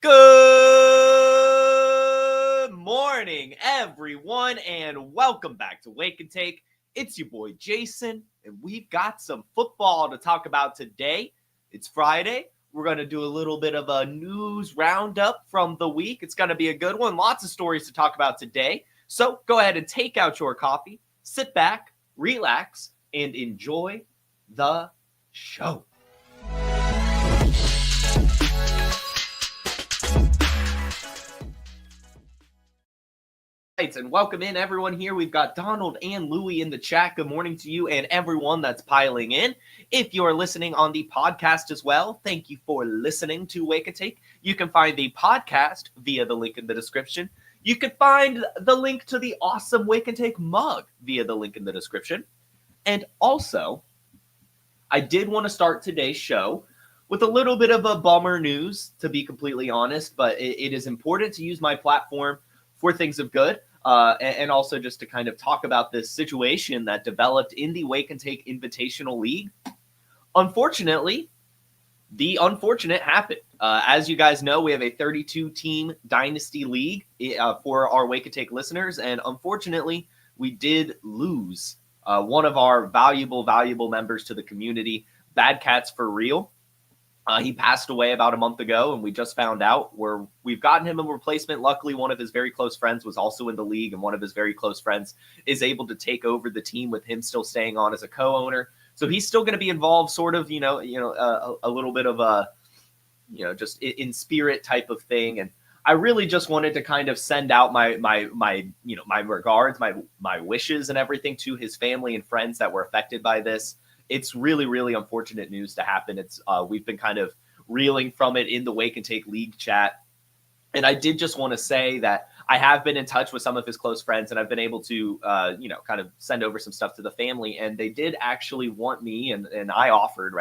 Good morning, everyone, and welcome back to Wake and Take. It's your boy Jason, and we've got some football to talk about today. It's Friday. We're going to do a little bit of a news roundup from the week. It's going to be a good one. Lots of stories to talk about today. So go ahead and take out your coffee, sit back, relax, and enjoy the show. And welcome in everyone here. We've got Donald and Louie in the chat. Good morning to you and everyone that's piling in. If you're listening on the podcast as well, thank you for listening to Wake and Take. You can find the podcast via the link in the description. You can find the link to the awesome Wake and Take mug via the link in the description. And also, I did want to start today's show with a little bit of a bummer news, to be completely honest, but it is important to use my platform for things of good, and also just to kind of talk about this situation that developed in the Wake and Take Invitational League. Unfortunately, the unfortunate happened. As you guys know, we have a 32-team dynasty league for our Wake and Take listeners, and unfortunately, we did lose one of our valuable members to the community, Bad Cats for Real. He passed away about a month ago, and we just found out we've gotten him a replacement. Luckily, one of his very close friends was also in the league, and one of his very close friends is able to take over the team with him still staying on as a co-owner. So he's still going to be involved, sort of, a little bit of a, just in spirit type of thing. And I really just wanted to kind of send out my regards, my wishes and everything to his family and friends that were affected by this. It's really, really unfortunate news to happen. It's we've been kind of reeling from it in the Wake and Take League chat. And I did just want to say that I have been in touch with some of his close friends, and I've been able to, kind of send over some stuff to the family. And they did actually want me, and I offered,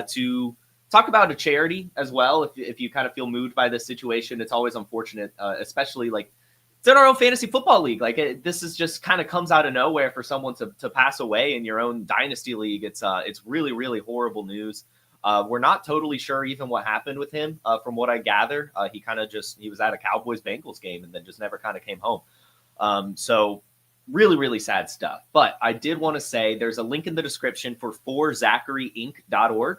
to talk about a charity as well. If you kind of feel moved by this situation, it's always unfortunate, especially it's in our own fantasy football league. This is just kind of comes out of nowhere for someone to pass away in your own dynasty league. It's really, really horrible news. We're not totally sure even what happened with him. From what I gather, he was at a Cowboys-Bengals game and then just never kind of came home. So really, really sad stuff. But I did want to say there's a link in the description for forzacharyinc.org.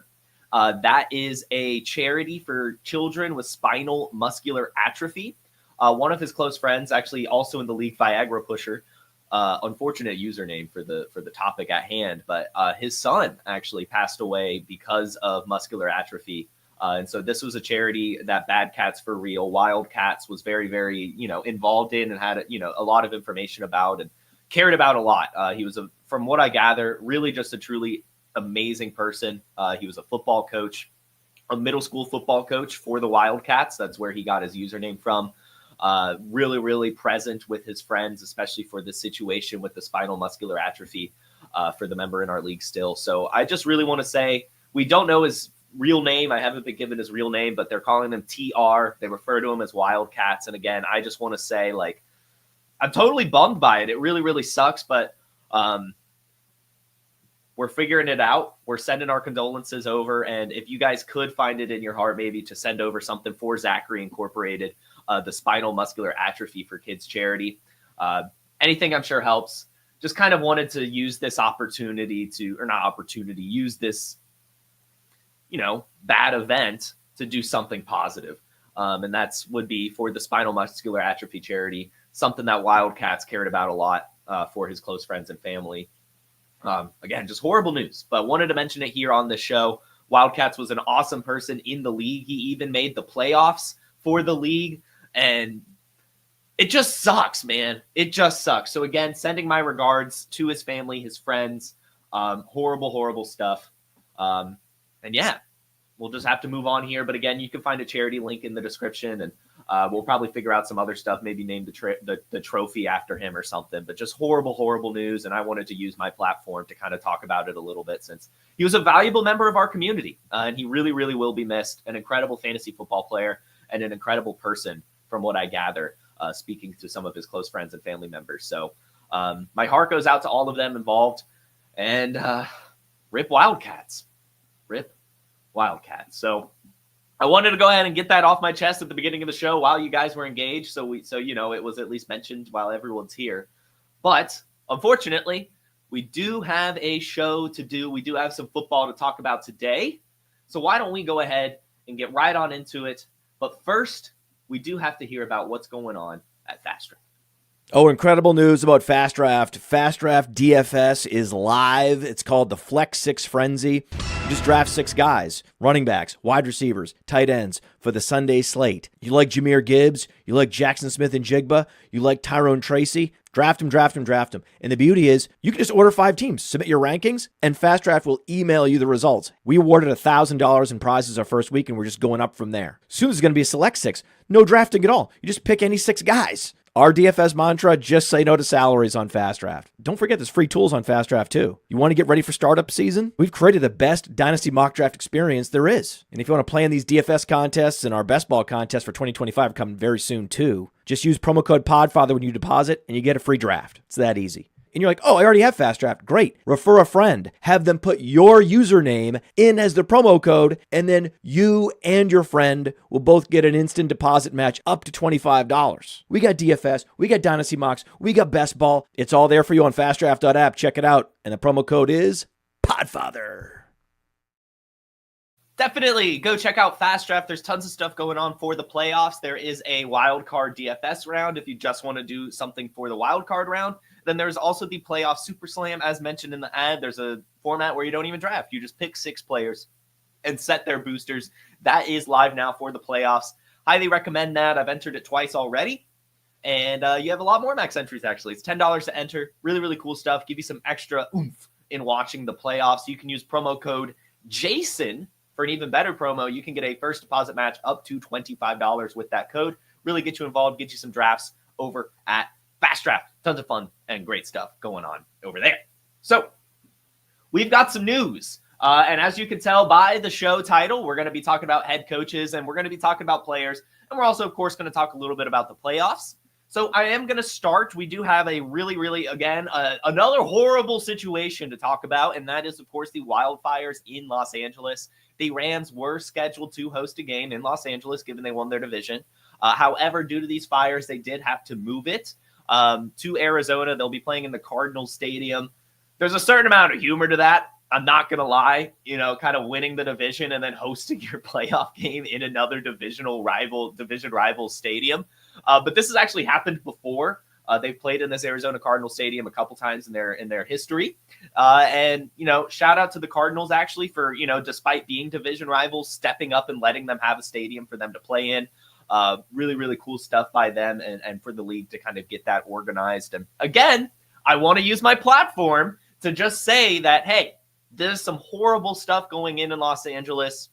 That is a charity for children with spinal muscular atrophy. One of his close friends, actually also in the league, Viagra Pusher, unfortunate username for the topic at hand, but his son actually passed away because of muscular atrophy. And so this was a charity that Bad Cats for Real, Wildcats, was very, very, involved in and had, a lot of information about and cared about a lot. He was, from what I gather, really just a truly amazing person. He was a football coach, a middle school football coach for the Wildcats. That's where he got his username from. Really, really present with his friends, especially for this situation with the spinal muscular atrophy for the member in our league still. So I just really want to say, we don't know his real name. I haven't been given his real name, but they're calling him TR. They refer to him as Wildcats. And again, I just want to say, I'm totally bummed by it. It really, really sucks, but we're figuring it out. We're sending our condolences over. And if you guys could find it in your heart, maybe to send over something for Zachary Incorporated, the spinal muscular atrophy for kids charity. Anything I'm sure helps. Just kind of wanted to use this use this, bad event to do something positive. And that's would be for the spinal muscular atrophy charity, something that Wildcats cared about a lot for his close friends and family. Again, just horrible news, but wanted to mention it here on the show. Wildcats was an awesome person in the league. He even made the playoffs for the league. And it just sucks, man. It just sucks. So again, sending my regards to his family, his friends. Horrible, horrible stuff. And yeah, we'll just have to move on here. But again, you can find a charity link in the description, and we'll probably figure out some other stuff, maybe name the trophy after him or something. But just horrible, horrible news. And I wanted to use my platform to kind of talk about it a little bit, since he was a valuable member of our community. And he really, really will be missed. An incredible fantasy football player and an incredible person, from what I gather, speaking to some of his close friends and family members. So my heart goes out to all of them involved, and rip Wildcats. Rip Wildcats. So I wanted to go ahead and get that off my chest at the beginning of the show while you guys were engaged, so it was at least mentioned while everyone's here. But unfortunately, we do have a show to do. We do have some football to talk about today. So why don't we go ahead and get right on into it? But first, we do have to hear about what's going on at Fast Draft. Oh, incredible news about Fast Draft. Fast Draft DFS is live. It's called the Flex 6 Frenzy. You just draft 6 guys, running backs, wide receivers, tight ends for the Sunday slate. You like Jahmyr Gibbs? You like Jackson Smith and Jigba? You like Tyrone Tracy? Draft him, draft him, draft him. And the beauty is you can just order 5 teams, submit your rankings, and Fast Draft will email you the results. We awarded $1,000 in prizes our first week, and we're just going up from there. Soon there's going to be a select 6. No drafting at all. You just pick any 6 guys. Our DFS mantra, just say no to salaries on Fast Draft. Don't forget there's free tools on Fast Draft too. You want to get ready for startup season? We've created the best Dynasty mock draft experience there is. And if you want to play in these DFS contests and our best ball contest for 2025 coming very soon too, just use promo code PODFATHER when you deposit and you get a free draft. It's that easy. And you're like, oh, I already have Fast Draft. Great. Refer a friend. Have them put your username in as the promo code, and then you and your friend will both get an instant deposit match up to $25. We got DFS. We got Dynasty Mocks. We got Best Ball. It's all there for you on fastdraft.app. Check it out. And the promo code is PODFATHER. Definitely go check out Fast Draft. There's tons of stuff going on for the playoffs. There is a wild card DFS round if you just want to do something for the wild card round. Then there's also the playoff Super Slam, as mentioned in the ad. There's a format where you don't even draft. You just pick 6 players and set their boosters. That is live now for the playoffs. Highly recommend that. I've entered it twice already. And you have a lot more max entries, actually. It's $10 to enter. Really, really cool stuff. Give you some extra oomph in watching the playoffs. You can use promo code JASON for an even better promo. You can get a first deposit match up to $25 with that code. Really get you involved, get you some drafts over at Fast Draft. Tons of fun and great stuff going on over there. So we've got some news. And as you can tell by the show title, we're going to be talking about head coaches and we're going to be talking about players. And we're also, of course, going to talk a little bit about the playoffs. So I am going to start. We do have a really, again, another horrible situation to talk about. And that is, of course, the wildfires in Los Angeles. The Rams were scheduled to host a game in Los Angeles, given they won their division. However, due to these fires, they did have to move it to Arizona. They'll be playing in the Cardinals Stadium. There's a certain amount of humor to that. I'm not going to lie, kind of winning the division and then hosting your playoff game in another division rival stadium. But this has actually happened before. They've played in this Arizona Cardinals Stadium a couple times in their history. And shout out to the Cardinals actually for, despite being division rivals, stepping up and letting them have a stadium for them to play in. Really, really cool stuff by them and for the league to kind of get that organized. And again, I want to use my platform to just say that, hey, there's some horrible stuff going in Los Angeles.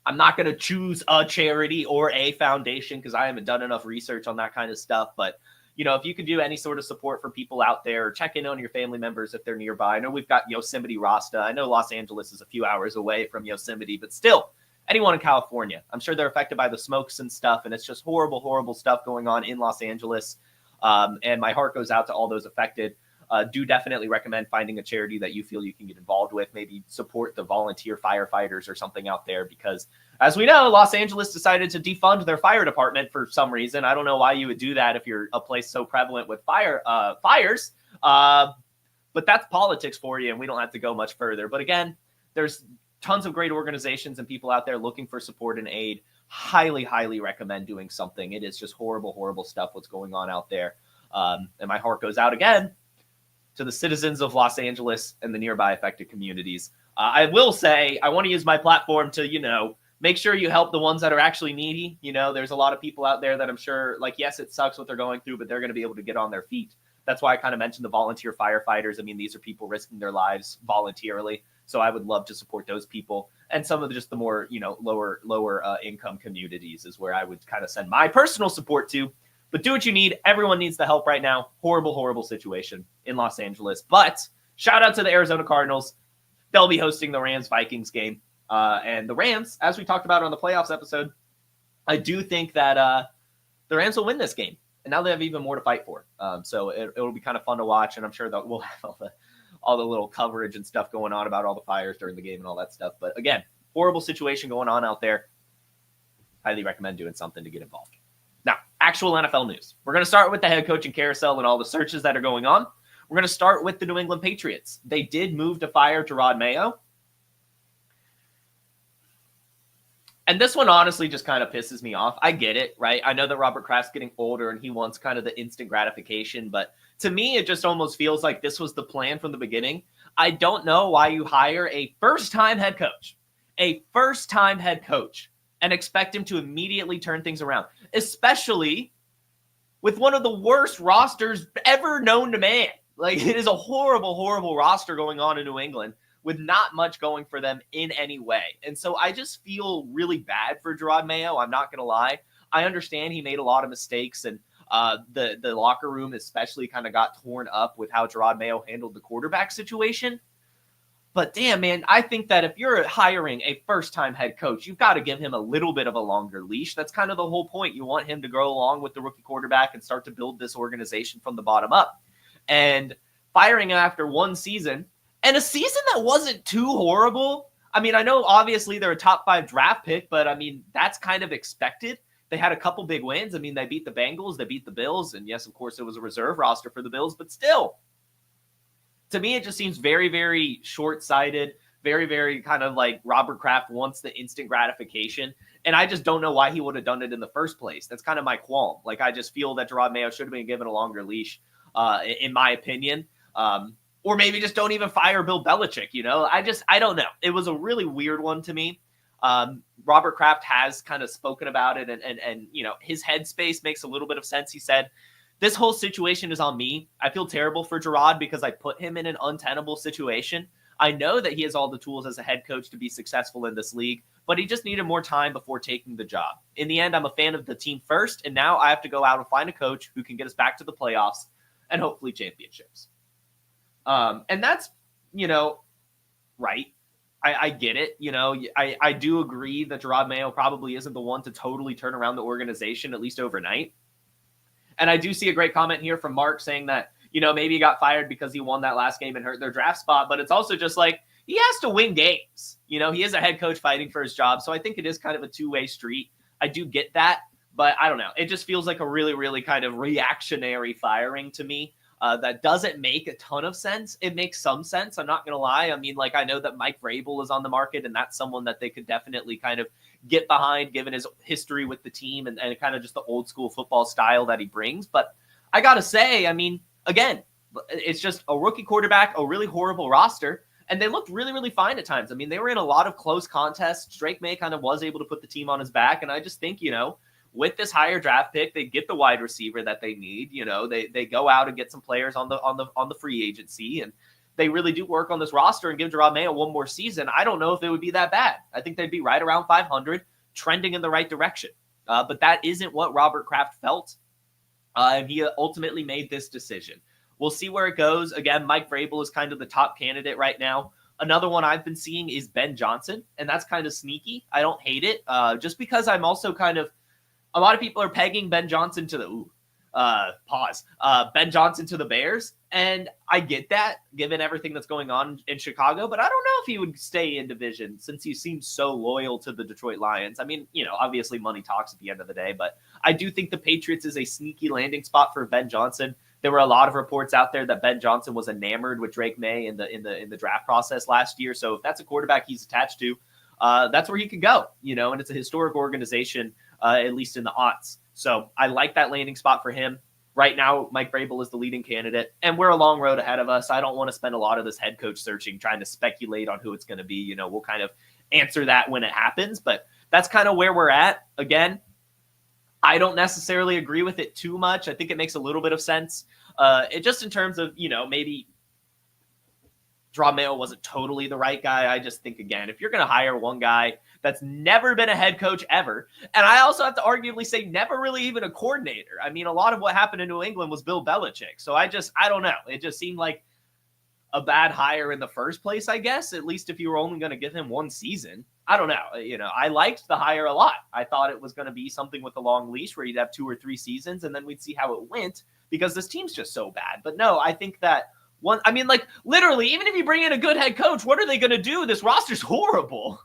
I'm not going to choose a charity or a foundation because I haven't done enough research on that kind of stuff. But, if you could do any sort of support for people out there, check in on your family members if they're nearby. I know we've got Yosemite Rasta. I know Los Angeles is a few hours away from Yosemite, but still, anyone in California, I'm sure they're affected by the smokes and stuff. And it's just horrible, horrible stuff going on in Los Angeles. And my heart goes out to all those affected. Do definitely recommend finding a charity that you feel you can get involved with. Maybe support the volunteer firefighters or something out there because, as we know, Los Angeles decided to defund their fire department for some reason. I don't know why you would do that if you're a place so prevalent with fires. But that's politics for you, and we don't have to go much further. But again, there's tons of great organizations and people out there looking for support and aid. Highly, highly recommend doing something. It is just horrible, horrible stuff what's going on out there. And my heart goes out again to the citizens of Los Angeles and the nearby affected communities. I will say, I want to use my platform to, make sure you help the ones that are actually needy. There's a lot of people out there that I'm sure, yes, it sucks what they're going through, but they're going to be able to get on their feet. That's why I kind of mentioned the volunteer firefighters. I mean, these are people risking their lives voluntarily. So I would love to support those people. And some of the more, lower income communities is where I would kind of send my personal support to. But do what you need. Everyone needs the help right now. Horrible, horrible situation in Los Angeles. But shout out to the Arizona Cardinals. They'll be hosting the Rams-Vikings game. And the Rams, as we talked about on the playoffs episode, I do think that the Rams will win this game. And now they have even more to fight for. So it'll be kind of fun to watch. And I'm sure that we'll have all the little coverage and stuff going on about all the fires during the game and all that stuff. But again, horrible situation going on out there. highly recommend doing something to get involved. Now, actual NFL news. We're going to start with the head coaching carousel and all the searches that are going on. We're going to start with the New England Patriots. They did move to fire Jerod Mayo. And this one honestly just kind of pisses me off. I get it, right? I know that Robert Kraft's getting older and he wants kind of the instant gratification, but to me, it just almost feels like this was the plan from the beginning. I don't know why you hire a first-time head coach, and expect him to immediately turn things around, especially with one of the worst rosters ever known to man. Like, it is a horrible, horrible roster going on in New England with not much going for them in any way. And so I just feel really bad for Jerod Mayo. I'm not going to lie. I understand he made a lot of mistakes, and the locker room especially kind of got torn up with how Jerod Mayo handled the quarterback situation. But damn, man, I think that if you're hiring a first-time head coach, you've got to give him a little bit of a longer leash. That's kind of the whole point. You want him to go along with the rookie quarterback and start to build this organization from the bottom up. And firing him after one season, and a season that wasn't too horrible. I mean, I know obviously they're a top 5 draft pick, but I mean, that's kind of expected. They had a couple big wins. I mean, they beat the Bengals, they beat the Bills, and yes, of course, it was a reserve roster for the Bills, but still, to me, it just seems very, very short-sighted, very, very kind of like Robert Kraft wants the instant gratification, and I just don't know why he would have done it in the first place. That's kind of my qualm. Like, I just feel that Jerod Mayo should have been given a longer leash, in my opinion. Or maybe just don't even fire Bill Belichick, you know? I don't know. It was a really weird one to me. Robert Kraft has kind of spoken about it, and you know, his headspace makes a little bit of sense. He said, this whole situation is on me. I feel terrible for Jerod because I put him in an untenable situation. I know that he has all the tools as a head coach to be successful in this league, but he just needed more time before taking the job. In the end, I'm a fan of the team first, and now I have to go out and find a coach who can get us back to the playoffs and hopefully championships. And that's, you know, right. I get it. You know, I do agree that Jerod Mayo probably isn't the one to totally turn around the organization, at least overnight. And I do see a great comment here from Mark saying that, you know, maybe he got fired because he won that last game and hurt their draft spot, but it's also just like, he has to win games. You know, he is a head coach fighting for his job. So I think it is kind of a two-way street. I do get that, but I don't know. It just feels like a really, really kind of reactionary firing to me. That doesn't make a ton of sense. It makes some sense. I'm not going to lie. I mean, like, I know that Mike Vrabel is on the market, and that's someone that they could definitely kind of get behind, given his history with the team and kind of just the old school football style that he brings. But I got to say, I mean, again, it's just a rookie quarterback, a really horrible roster, and they looked really, really fine at times. I mean, they were in a lot of close contests. Drake May kind of was able to put the team on his back, and I just think, you know, with this higher draft pick, they get the wide receiver that they need. You know, they go out and get some players on the free agency, and they really do work on this roster and give Jerod Mayo one more season. I don't know if it would be that bad. I think they'd be right around 500, trending in the right direction. But that isn't what Robert Kraft felt, and he ultimately made this decision. We'll see where it goes. Again, Mike Vrabel is kind of the top candidate right now. Another one I've been seeing is Ben Johnson, and that's kind of sneaky. I don't hate it, just because I'm also kind of, a lot of people are pegging Ben Johnson to Ben Johnson to the Bears. And I get that, given everything that's going on in Chicago, but I don't know if he would stay in division since he seems so loyal to the Detroit Lions. I mean, you know, obviously money talks at the end of the day, but I do think the Patriots is a sneaky landing spot for Ben Johnson. There were a lot of reports out there that Ben Johnson was enamored with Drake May in the draft process last year. So if that's a quarterback he's attached to, that's where he could go, you know, and it's a historic organization, at least in the aughts. So I like that landing spot for him. Right now, Mike Vrabel is the leading candidate, and we're a long road ahead of us. I don't want to spend a lot of this head coach searching trying to speculate on who it's going to be. You know, we'll kind of answer that when it happens, but that's kind of where we're at. Again, I don't necessarily agree with it too much. I think it makes a little bit of sense. It just in terms of, you know, maybe Jerod Mayo wasn't totally the right guy. I just think, again, if you're going to hire one guy that's never been a head coach ever, and I also have to arguably say never really even a coordinator. I mean, a lot of what happened in New England was Bill Belichick. So I don't know. It just seemed like a bad hire in the first place, I guess, at least if you were only going to give him one season. I don't know. You know, I liked the hire a lot. I thought it was going to be something with a long leash where you'd have 2 or 3 seasons and then we'd see how it went because this team's just so bad. But no, I think that literally, even if you bring in a good head coach, what are they going to do? This roster's horrible.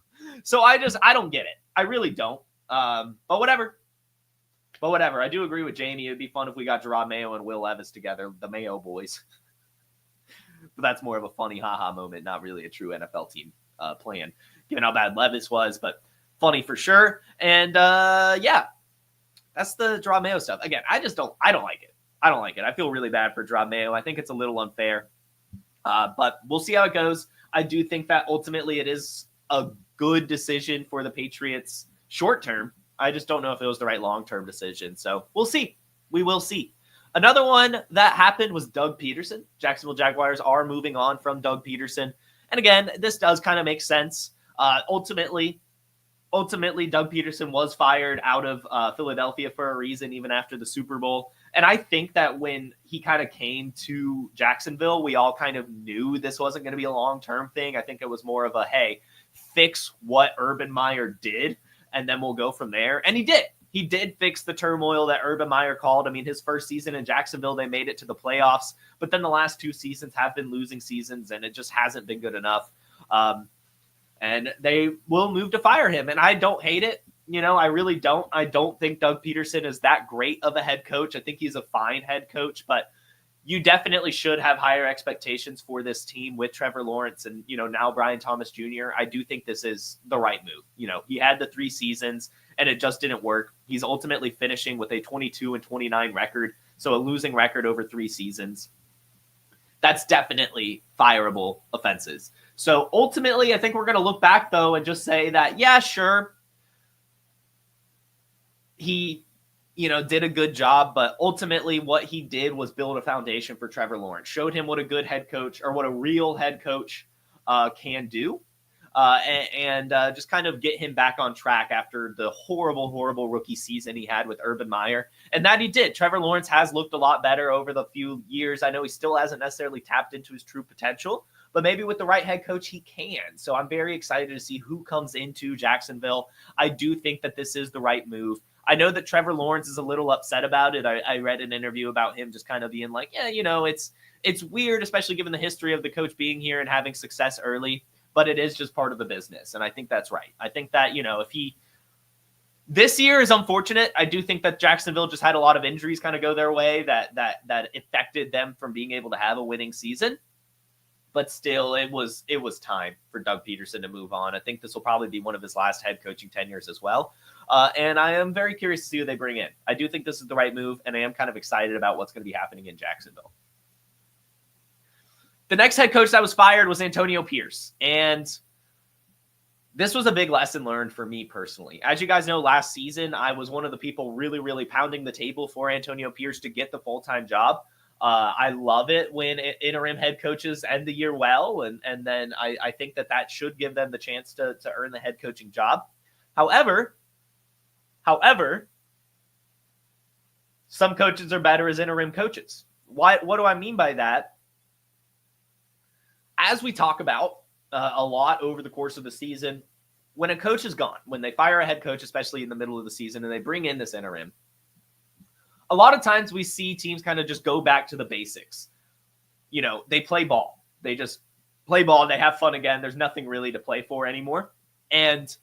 So I don't get it. I really don't. But whatever. But whatever. I do agree with Jamie. It would be fun if we got Gerard Mayo and Will Levis together, the Mayo boys. But that's more of a funny haha moment, not really a true NFL team plan, given how bad Levis was, but funny for sure. And yeah, that's the Gerard Mayo stuff. Again, I don't like it. I don't like it. I feel really bad for Gerard Mayo. I think it's a little unfair, but we'll see how it goes. I do think that ultimately it is a good decision for the Patriots short term. I just don't know if it was the right long-term decision. So we'll see. We will see. Another one that happened was Doug Peterson. Jacksonville Jaguars are moving on from Doug Peterson. And again, this does kind of make sense. Ultimately, Doug Peterson was fired out of Philadelphia for a reason, even after the Super Bowl. And I think that when he kind of came to Jacksonville, we all kind of knew this wasn't going to be a long-term thing. I think it was more of a, hey, fix what Urban Meyer did, and then we'll go from there. And he did. He did fix the turmoil that Urban Meyer called. I mean, his first season in Jacksonville, they made it to the playoffs. But then the last two seasons have been losing seasons, and it just hasn't been good enough. And they will move to fire him. And I don't hate it. I really don't. I don't think Doug Peterson is that great of a head coach. I think he's a fine head coach, but you definitely should have higher expectations for this team with Trevor Lawrence and, now Brian Thomas Jr. I do think this is the right move. He had the 3 seasons and it just didn't work. He's ultimately finishing with a 22-29 record. So a losing record over 3 seasons. That's definitely fireable offenses. So ultimately, I think we're going to look back though and just say that, yeah, sure, he did a good job, but ultimately what he did was build a foundation for Trevor Lawrence, showed him what a good head coach or what a real head coach can do, and just kind of get him back on track after the horrible rookie season he had with Urban Meyer. And that he did. Trevor Lawrence has looked a lot better over the few years. I know he still hasn't necessarily tapped into his true potential, but maybe with the right head coach, he can. So I'm very excited to see who comes into Jacksonville. I do think that this is the right move. I know that Trevor Lawrence is a little upset about it. I read an interview about him just kind of being like, yeah, it's weird, especially given the history of the coach being here and having success early, but it is just part of the business. And I think that's right. I think that, this year is unfortunate. I do think that Jacksonville just had a lot of injuries kind of go their way that affected them from being able to have a winning season. But still, it was time for Doug Peterson to move on. I think this will probably be one of his last head coaching tenures as well. And I am very curious to see who they bring in. I do think this is the right move, and I am kind of excited about what's going to be happening in Jacksonville. The next head coach that was fired was Antonio Pierce. And this was a big lesson learned for me personally. As you guys know, last season, I was one of the people really pounding the table for Antonio Pierce to get the full-time job. I love it when interim head coaches end the year well, and then I think that should give them the chance to earn the head coaching job. However, some coaches are better as interim coaches. What do I mean by that? As we talk about a lot over the course of the season, when a coach is gone, when they fire a head coach, especially in the middle of the season, and they bring in this interim, a lot of times we see teams kind of just go back to the basics. They play ball. They just play ball. They have fun again. There's nothing really to play for anymore. And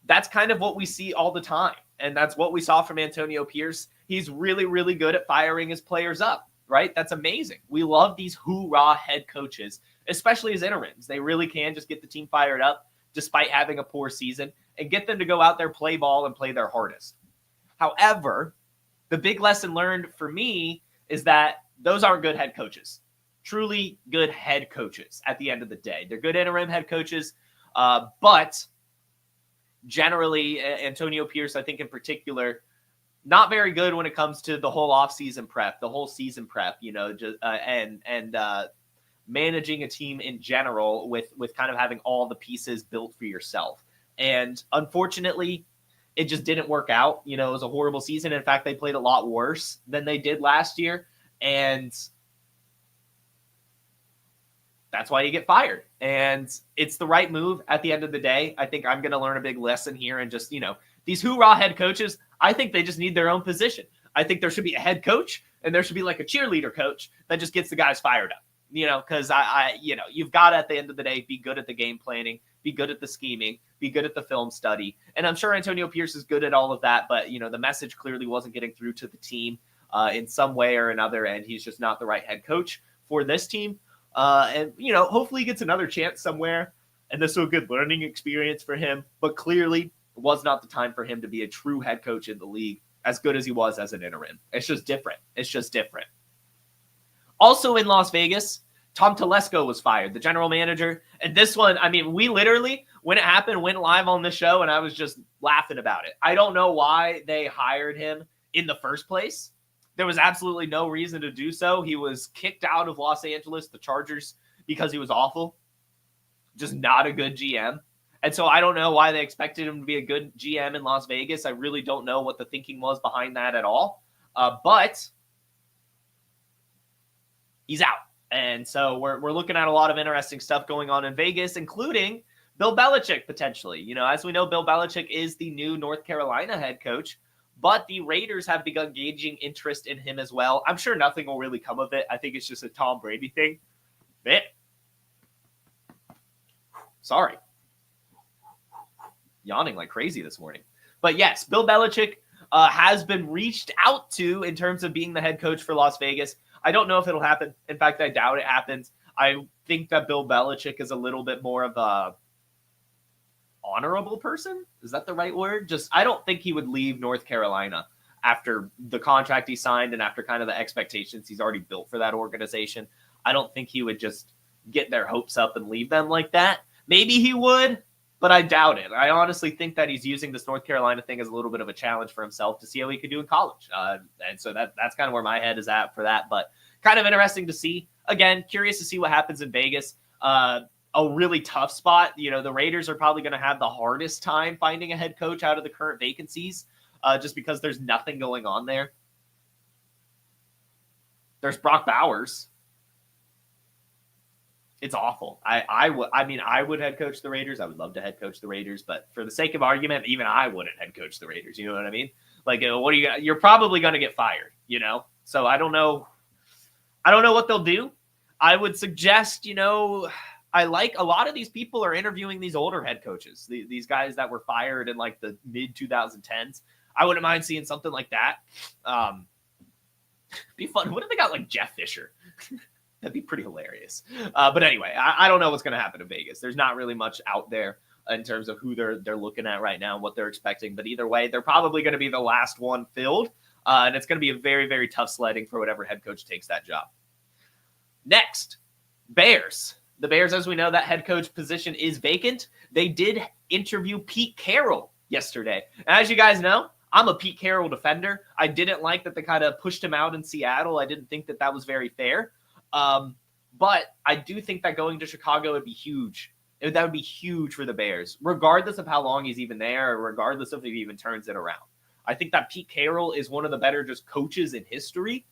that's kind of what we see all the time. And that's what we saw from Antonio Pierce. He's really good at firing his players up, right? That's amazing. We love these hoorah head coaches, especially as interims. They really can just get the team fired up despite having a poor season and get them to go out there, play ball, and play their hardest. However, the big lesson learned for me is that those aren't good head coaches. Truly good head coaches at the end of the day. They're good interim head coaches, but generally, Antonio Pierce, I think in particular, not very good when it comes to the whole offseason prep, the whole season prep, and managing a team in general with kind of having all the pieces built for yourself. And unfortunately, it just didn't work out. It was a horrible season. In fact, they played a lot worse than they did last year. And that's why you get fired. And it's the right move at the end of the day. I think I'm going to learn a big lesson here. And just, these hoorah head coaches, I think they just need their own position. I think there should be a head coach and there should be like a cheerleader coach that just gets the guys fired up, because you've got to, at the end of the day, be good at the game planning, be good at the scheming, be good at the film study. And I'm sure Antonio Pierce is good at all of that, but, the message clearly wasn't getting through to the team in some way or another, and he's just not the right head coach for this team. And hopefully he gets another chance somewhere, and this will be a good learning experience for him. But clearly, it was not the time for him to be a true head coach in the league, as good as he was as an interim. It's just different. Also in Las Vegas, Tom Telesco was fired, the general manager. And this one, we literally, when it happened, went live on the show, and I was just laughing about it. I don't know why they hired him in the first place. There was absolutely no reason to do so. He was kicked out of Los Angeles, the Chargers, because he was awful. Just not a good GM. And so I don't know why they expected him to be a good GM in Las Vegas. I really don't know what the thinking was behind that at all. But he's out. And so we're looking at a lot of interesting stuff going on in Vegas, including Bill Belichick potentially. As we know, Bill Belichick is the new North Carolina head coach, but the Raiders have begun gauging interest in him as well. I'm sure nothing will really come of it. I think it's just a Tom Brady thing. Sorry. Yawning like crazy this morning. But yes, Bill Belichick has been reached out to in terms of being the head coach for Las Vegas. I don't know if it'll happen. In fact, I doubt it happens. I think that Bill Belichick is a little bit more of a honorable person. Is that the right word? I don't think he would leave North Carolina after the contract he signed and after kind of the expectations he's already built for that organization. I don't think he would just get their hopes up and leave them like that. Maybe he would, but I doubt it. I honestly think that he's using this North Carolina thing as a little bit of a challenge for himself to see how he could do in college. And so that's kind of where my head is at for that. But kind of interesting to see. Again, curious to see what happens in Vegas. A really tough spot. The Raiders are probably going to have the hardest time finding a head coach out of the current vacancies just because there's nothing going on there. There's Brock Bowers. It's awful. I would head coach the Raiders. I would love to head coach the Raiders, but for the sake of argument, even I wouldn't head coach the Raiders. You know what I mean? Like, what are you? You're probably going to get fired. So I don't know. I don't know what they'll do. I would suggest, I like a lot of these people are interviewing these older head coaches, these guys that were fired in like the mid 2010s. I wouldn't mind seeing something like that. Be fun. What if they got like Jeff Fisher? That'd be pretty hilarious. But anyway, I don't know what's going to happen in Vegas. There's not really much out there in terms of who they're looking at right now and what they're expecting. But either way, they're probably going to be the last one filled. And it's going to be a very, very tough sledding for whatever head coach takes that job. Next, Bears. The Bears, as we know, that head coach position is vacant. They did interview Pete Carroll yesterday. And as you guys know, I'm a Pete Carroll defender. I didn't like that they kind of pushed him out in Seattle. I didn't think that was very fair. But I do think that going to Chicago would be huge. That would be huge for the Bears, regardless of how long he's even there, or regardless of if he even turns it around. I think that Pete Carroll is one of the better just coaches in history.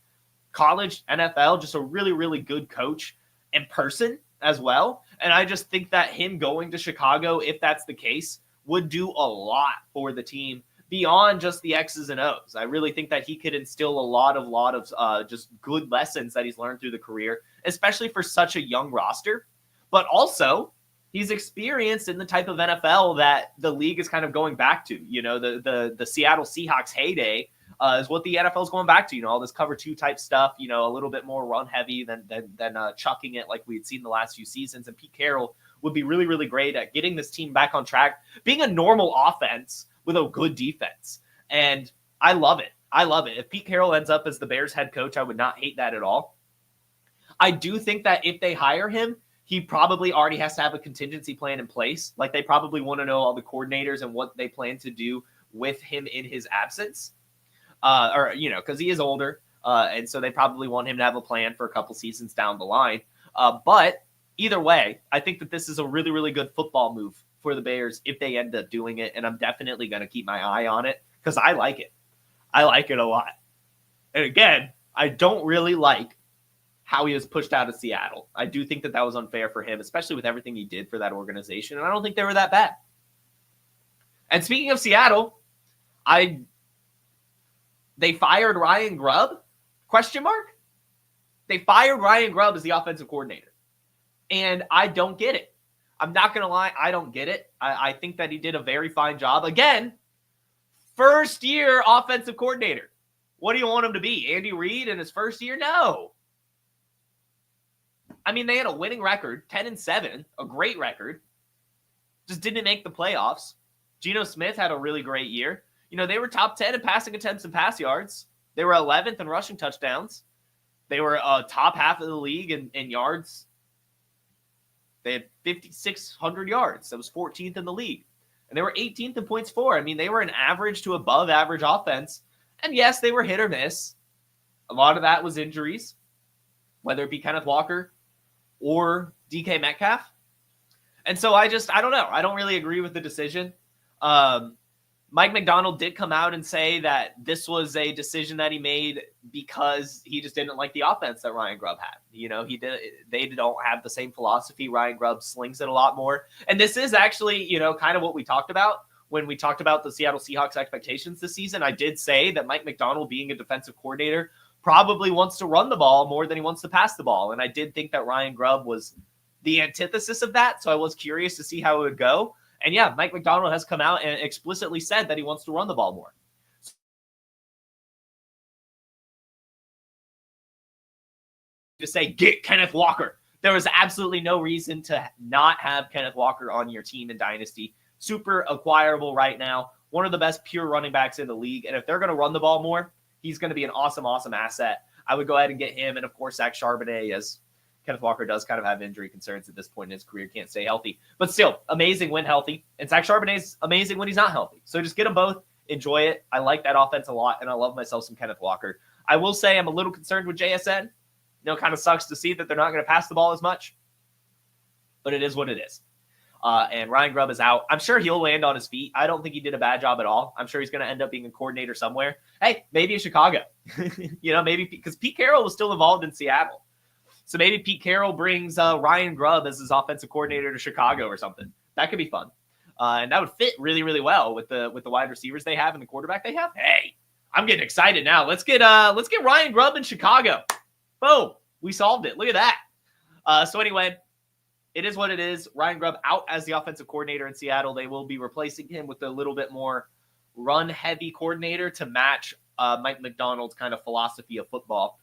College, NFL, just a really, really good coach and person as well. And I just think that him going to Chicago, if that's the case, would do a lot for the team beyond just the X's and O's. I really think that he could instill a lot of just good lessons that he's learned through the career, especially for such a young roster. But also, he's experienced in the type of NFL that the league is kind of going back to. The Seattle Seahawks heyday is what the NFL is going back to. All this cover two type stuff. A little bit more run heavy than chucking it like we had seen the last few seasons. And Pete Carroll would be really, really great at getting this team back on track, being a normal offense with a good defense. And I love it. If Pete Carroll ends up as the Bears head coach, I would not hate that at all. I do think that if they hire him, he probably already has to have a contingency plan in place. Like, they probably want to know all the coordinators and what they plan to do with him in his absence. Because he is older. And so they probably want him to have a plan for a couple seasons down the line. But either way, I think that this is a really, really good football move for the Bears if they end up doing it. And I'm definitely going to keep my eye on it because I like it. I like it a lot. And again, I don't really like how he was pushed out of Seattle. I do think that was unfair for him, especially with everything he did for that organization. And I don't think they were that bad. And speaking of Seattle, they fired Ryan Grubb? ? They fired Ryan Grubb as the offensive coordinator. And I don't get it. I'm not going to lie, I don't get it. I think that he did a very fine job. Again, first year offensive coordinator. What do you want him to be? Andy Reid in his first year? No. I mean, they had a winning record, 10-7, a great record. Just didn't make the playoffs. Geno Smith had a really great year. You know, they were top 10 in passing attempts and pass yards. They were 11th in rushing touchdowns. They were top half of the league in yards. They had 5,600 yards. That was 14th in the league. And they were 18th in points for. I mean, they were an average to above average offense. And yes, they were hit or miss. A lot of that was injuries, whether it be Kenneth Walker or DK Metcalf. And so I don't know. I don't really agree with the decision. Mike Macdonald did come out and say that this was a decision that he made because he just didn't like the offense that Ryan Grubb had. You know, they don't have the same philosophy. Ryan Grubb slings it a lot more. And this is actually, you know, kind of what we talked about when we talked about the Seattle Seahawks expectations this season. I did say that Mike Macdonald, being a defensive coordinator, probably wants to run the ball more than he wants to pass the ball. And I did think that Ryan Grubb was the antithesis of that. So I was curious to see how it would go. And yeah, Mike Macdonald has come out and explicitly said that he wants to run the ball more. To say, get Kenneth Walker. There was absolutely no reason to not have Kenneth Walker on your team in Dynasty. Super acquirable right now. One of the best pure running backs in the league. And if they're going to run the ball more, he's going to be an awesome, awesome asset. I would go ahead and get him. And of course, Zach Charbonnet, as Kenneth Walker does kind of have injury concerns at this point in his career, can't stay healthy. But still, amazing when healthy. And Zach Charbonnet's amazing when he's not healthy. So just get them both. Enjoy it. I like that offense a lot, and I love myself some Kenneth Walker. I will say I'm a little concerned with JSN. You know, kind of sucks to see that they're not going to pass the ball as much. But it is what it is. And Ryan Grubb is out. I'm sure he'll land on his feet. I don't think he did a bad job at all. I'm sure he's going to end up being a coordinator somewhere. Hey, maybe in Chicago. You know, maybe because Pete Carroll was still involved in Seattle. So maybe Pete Carroll brings Ryan Grubb as his offensive coordinator to Chicago or something. That could be fun. And that would fit really, really well with the wide receivers they have and the quarterback they have. Hey, I'm getting excited now. Let's get Ryan Grubb in Chicago. Boom. We solved it. Look at that. So anyway, it is what it is. Ryan Grubb out as the offensive coordinator in Seattle. They will be replacing him with a little bit more run-heavy coordinator to match Mike Macdonald's kind of philosophy of football.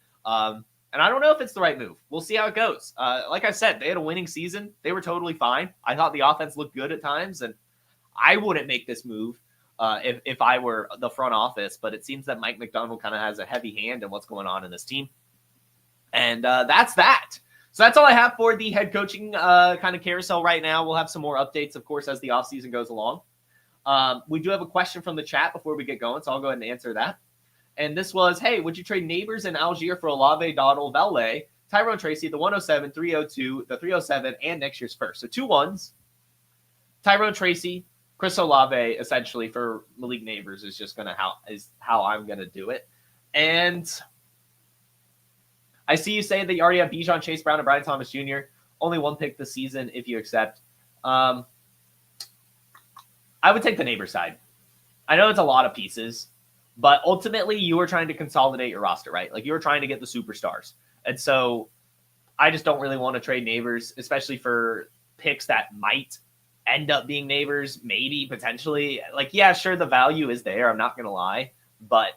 And I don't know if it's the right move. We'll see how it goes. Like I said, they had a winning season. They were totally fine. I thought the offense looked good at times, and I wouldn't make this move if I were the front office. But it seems that Mike Macdonald kind of has a heavy hand in what's going on in this team. And that's that. So that's all I have for the head coaching kind of carousel right now. We'll have some more updates, of course, as the offseason goes along. We do have a question from the chat before we get going, so I'll go ahead and answer that. And this was, hey, would you trade Neighbors and Algier for Olave, Donald, Valet, Tyrone Tracy, the 107, 302, the 307, and next year's first? So 2 1s. Tyrone Tracy, Chris Olave, essentially, for Malik Neighbors is just how I'm gonna do it. And I see you say that you already have Bijan, Chase Brown, and Brian Thomas Jr. Only one pick this season if you accept. I would take the Neighbors side. I know it's a lot of pieces. But ultimately, you were trying to consolidate your roster, right? Like, you were trying to get the superstars. And so I just don't really want to trade Neighbors, especially for picks that might end up being Neighbors, maybe, potentially. Like, yeah, sure, the value is there. I'm not going to lie. But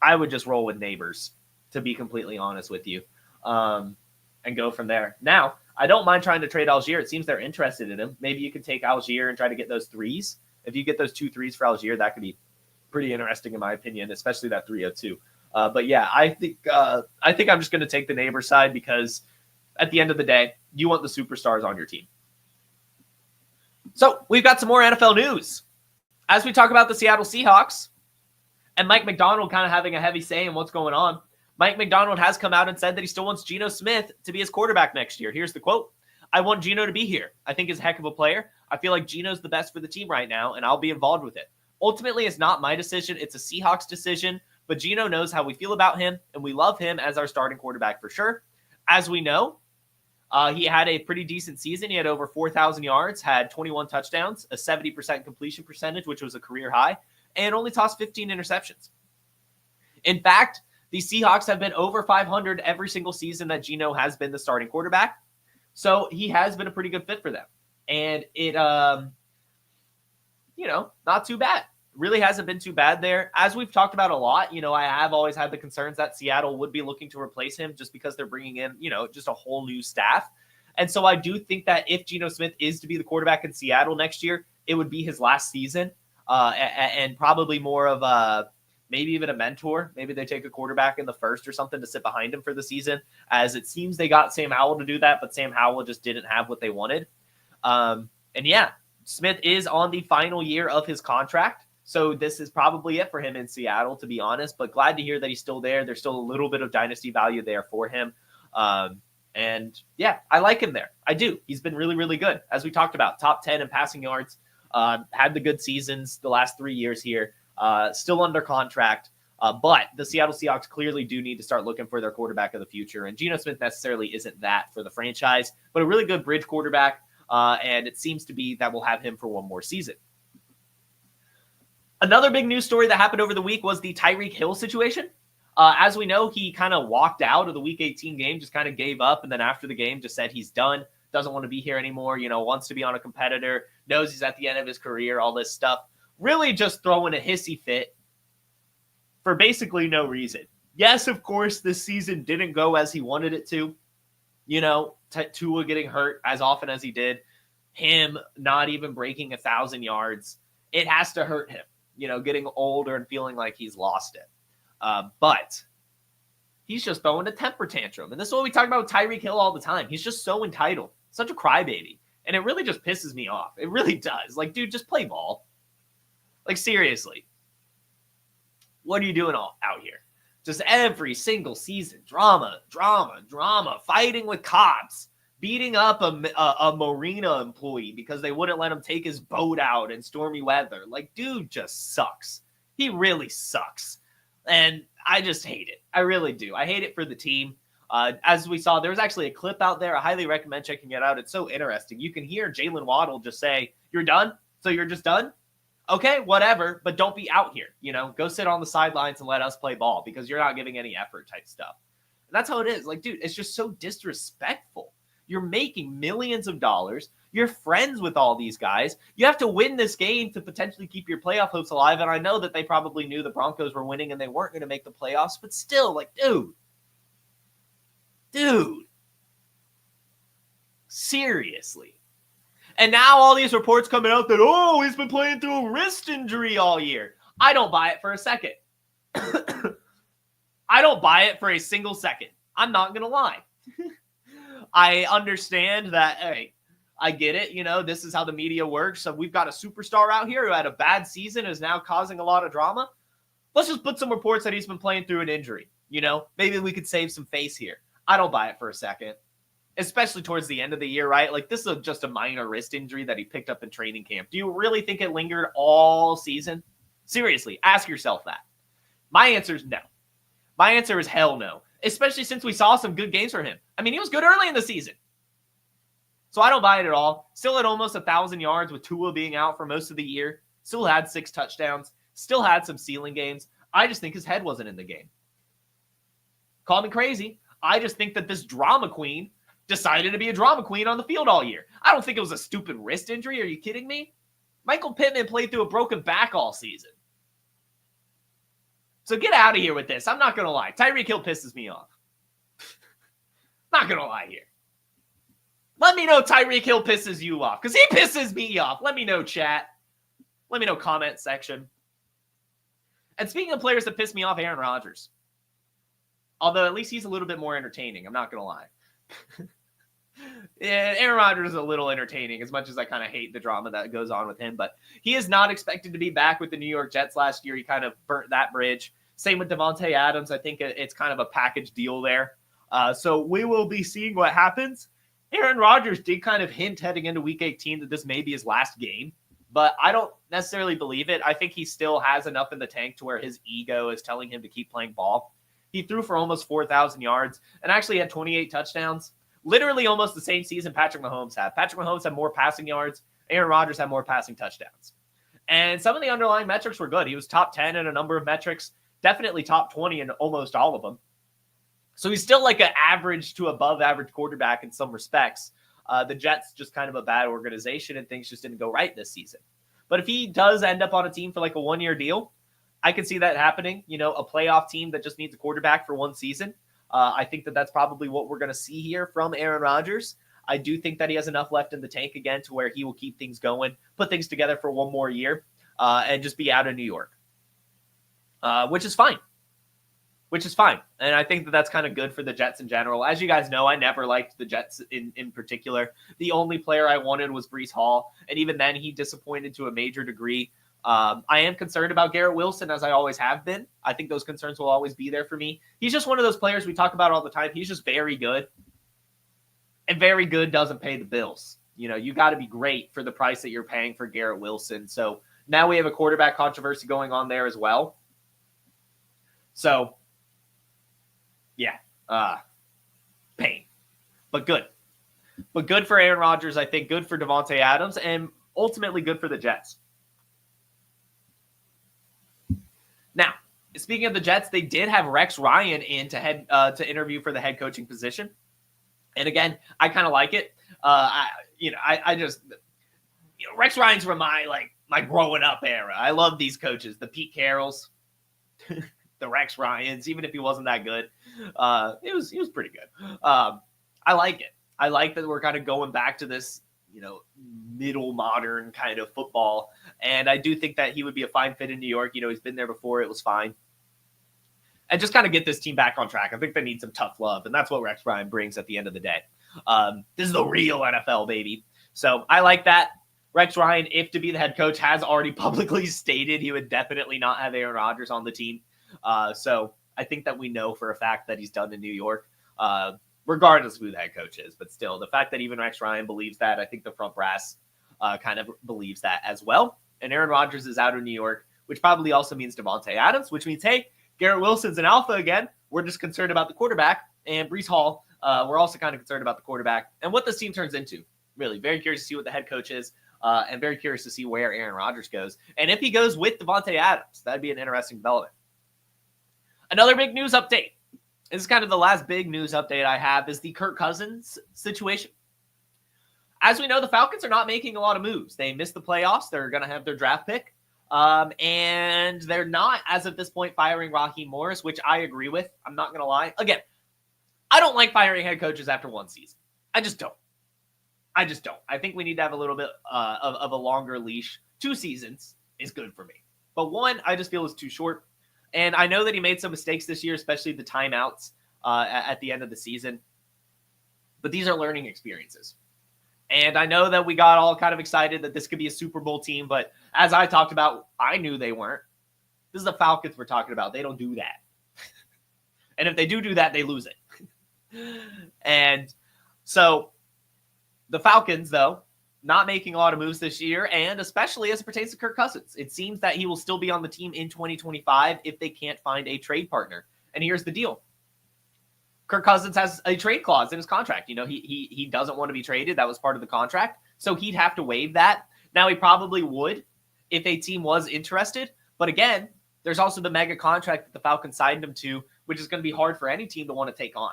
I would just roll with Neighbors, to be completely honest with you, and go from there. Now, I don't mind trying to trade Algier. It seems they're interested in him. Maybe you could take Algier and try to get those 3s. If you get those 2 3s for Algier, that could be pretty interesting in my opinion, especially that 302. But yeah, I think I'm just going to take the Neighbor side because at the end of the day, you want the superstars on your team. So we've got some more NFL news. As we talk about the Seattle Seahawks and Mike Macdonald kind of having a heavy say in what's going on, Mike Macdonald has come out and said that he still wants Geno Smith to be his quarterback next year. Here's the quote. I want Geno to be here. I think he's a heck of a player. I feel like Geno's the best for the team right now, and I'll be involved with it. Ultimately, it's not my decision. It's a Seahawks decision. But Geno knows how we feel about him, and we love him as our starting quarterback for sure. As we know, he had a pretty decent season. He had over 4,000 yards, had 21 touchdowns, a 70% completion percentage, which was a career high, and only tossed 15 interceptions. In fact, the Seahawks have been over 500 every single season that Geno has been the starting quarterback. So he has been a pretty good fit for them. And it, not too bad. Really hasn't been too bad there. As we've talked about a lot, I have always had the concerns that Seattle would be looking to replace him just because they're bringing in, just a whole new staff. And so I do think that if Geno Smith is to be the quarterback in Seattle next year, it would be his last season, and probably more of a maybe even a mentor. Maybe they take a quarterback in the first or something to sit behind him for the season, as it seems they got Sam Howell to do that, but Sam Howell just didn't have what they wanted. And yeah, Smith is on the final year of his contract. So this is probably it for him in Seattle, to be honest, but glad to hear that he's still there. There's still a little bit of dynasty value there for him. And yeah, I like him there. I do. He's been really, really good. As we talked about, top 10 in passing yards, had the good seasons the last 3 years here, still under contract. But the Seattle Seahawks clearly do need to start looking for their quarterback of the future. And Geno Smith necessarily isn't that for the franchise, but a really good bridge quarterback. And it seems to be that we'll have him for one more season. Another big news story that happened over the week was the Tyreek Hill situation. As we know, he kind of walked out of the Week 18 game, just kind of gave up, and then after the game just said he's done, doesn't want to be here anymore, wants to be on a competitor, knows he's at the end of his career, all this stuff. Really just throwing a hissy fit for basically no reason. Yes, of course, this season didn't go as he wanted it to. Tua getting hurt as often as he did, him not even breaking 1,000 yards. It has to hurt him, getting older and feeling like he's lost it. But he's just throwing a temper tantrum. And this is what we talk about with Tyreek Hill all the time. He's just so entitled, such a crybaby. And it really just pisses me off. It really does. Like, dude, just play ball. Like, seriously. What are you doing out here? Just every single season, drama, fighting with cops, beating up a marina employee because they wouldn't let him take his boat out in stormy weather. Like, dude just sucks. He really sucks. And I just hate it. I really do. I hate it for the team. As we saw, there was actually a clip out there. I highly recommend checking it out. It's so interesting. You can hear Jalen Waddle just say, "You're done? So you're just done? Okay, whatever, but don't be out here. Go sit on the sidelines and let us play ball because you're not giving any effort," type stuff. And that's how it is. Like, dude, it's just so disrespectful. You're making millions of dollars. You're friends with all these guys. You have to win this game to potentially keep your playoff hopes alive. And I know that they probably knew the Broncos were winning and they weren't going to make the playoffs, but still, like, dude, seriously. And now all these reports coming out that, he's been playing through a wrist injury all year. I don't buy it for a second. I don't buy it for a single second. I'm not going to lie. I understand that, hey, I get it. This is how the media works. So we've got a superstar out here who had a bad season, is now causing a lot of drama. Let's just put some reports that he's been playing through an injury. Maybe we could save some face here. I don't buy it for a second, especially towards the end of the year, right? Like, this is just a minor wrist injury that he picked up in training camp. Do you really think it lingered all season? Seriously, ask yourself that. My answer is no. My answer is hell no, especially since we saw some good games from him. I mean, he was good early in the season. So I don't buy it at all. Still at almost 1,000 yards with Tua being out for most of the year. Still had 6 touchdowns. Still had some ceiling games. I just think his head wasn't in the game. Call me crazy. I just think that this drama queen decided to be a drama queen on the field all year. I don't think it was a stupid wrist injury. Are you kidding me? Michael Pittman played through a broken back all season. So get out of here with this. I'm not going to lie. Tyreek Hill pisses me off. Not going to lie here. Let me know Tyreek Hill pisses you off, because he pisses me off. Let me know, chat. Let me know, comment section. And speaking of players that piss me off, Aaron Rodgers. Although at least he's a little bit more entertaining. I'm not going to lie. Yeah, Aaron Rodgers is a little entertaining, as much as I kind of hate the drama that goes on with him. But he is not expected to be back with the New York Jets last year. He kind of burnt that bridge. Same with Devontae Adams. I think it's kind of a package deal there. So we will be seeing what happens. Aaron Rodgers did kind of hint heading into Week 18 that this may be his last game. But I don't necessarily believe it. I think he still has enough in the tank to where his ego is telling him to keep playing ball. He threw for almost 4,000 yards and actually had 28 touchdowns. Literally almost the same season Patrick Mahomes had. Patrick Mahomes had more passing yards. Aaron Rodgers had more passing touchdowns. And some of the underlying metrics were good. He was top 10 in a number of metrics. Definitely top 20 in almost all of them. So he's still like an average to above average quarterback in some respects. The Jets just kind of a bad organization and things just didn't go right this season. But if he does end up on a team for like a 1-year deal, I could see that happening. A playoff team that just needs a quarterback for one season. I think that that's probably what we're going to see here from Aaron Rodgers. I do think that he has enough left in the tank again to where he will keep things going, put things together for one more year, and just be out of New York, which is fine. And I think that that's kind of good for the Jets in general. As you guys know, I never liked the Jets in particular. The only player I wanted was Breece Hall, and even then he disappointed to a major degree. I am concerned about Garrett Wilson, as I always have been. I think those concerns will always be there for me. He's just one of those players we talk about all the time. He's just very good. And very good doesn't pay the bills. You got to be great for the price that you're paying for Garrett Wilson. So now we have a quarterback controversy going on there as well. So, yeah, pain. But good. But good for Aaron Rodgers, I think. Good for Davante Adams. And ultimately good for the Jets. Now, speaking of the Jets, they did have Rex Ryan in to interview for the head coaching position. And again, I kind of like it. I just Rex Ryan's from my growing up era. I love these coaches, the Pete Carrolls, the Rex Ryans. Even if he wasn't that good, he was pretty good. I like it. I like that we're kind of going back to this, middle modern kind of football. And I do think that he would be a fine fit in New York. He's been there before. It was fine. And just kind of get this team back on track. I think they need some tough love, and that's what Rex Ryan brings at the end of the day. This is the real NFL, baby. So I like that. Rex Ryan, if to be the head coach, has already publicly stated he would definitely not have Aaron Rodgers on the team. So I think that we know for a fact that he's done in New York, regardless of who the head coach is. But still, the fact that even Rex Ryan believes that, I think the front brass kind of believes that as well. And Aaron Rodgers is out of New York, which probably also means Davante Adams, which means, hey, Garrett Wilson's an alpha again. We're just concerned about the quarterback. And Breece Hall, we're also kind of concerned about the quarterback and what this team turns into. Really, very curious to see what the head coach is, and very curious to see where Aaron Rodgers goes. And if he goes with Davante Adams, that'd be an interesting development. Another big news update. This is kind of the last big news update I have is the Kirk Cousins situation. As we know, the Falcons are not making a lot of moves. They missed the playoffs. They're going to have their draft pick. And they're not, as of this point, firing Raheem Morris, which I agree with. I'm not going to lie. Again, I don't like firing head coaches after one season. I just don't. I think we need to have a little bit of a longer leash. 2 seasons is good for me. But 1, I just feel is too short. And I know that he made some mistakes this year, especially the timeouts at the end of the season. But these are learning experiences. And I know that we got all kind of excited that this could be a Super Bowl team, but as I talked about, I knew they weren't. This is the Falcons we're talking about. They don't do that. And if they do that, they lose it. And so the Falcons, though, not making a lot of moves this year, and especially as it pertains to Kirk Cousins. It seems that he will still be on the team in 2025 if they can't find a trade partner. And here's the deal. Kirk Cousins has a trade clause in his contract. He doesn't want to be traded. That was part of the contract. So he'd have to waive that. Now, he probably would if a team was interested. But again, there's also the mega contract that the Falcons signed him to, which is going to be hard for any team to want to take on.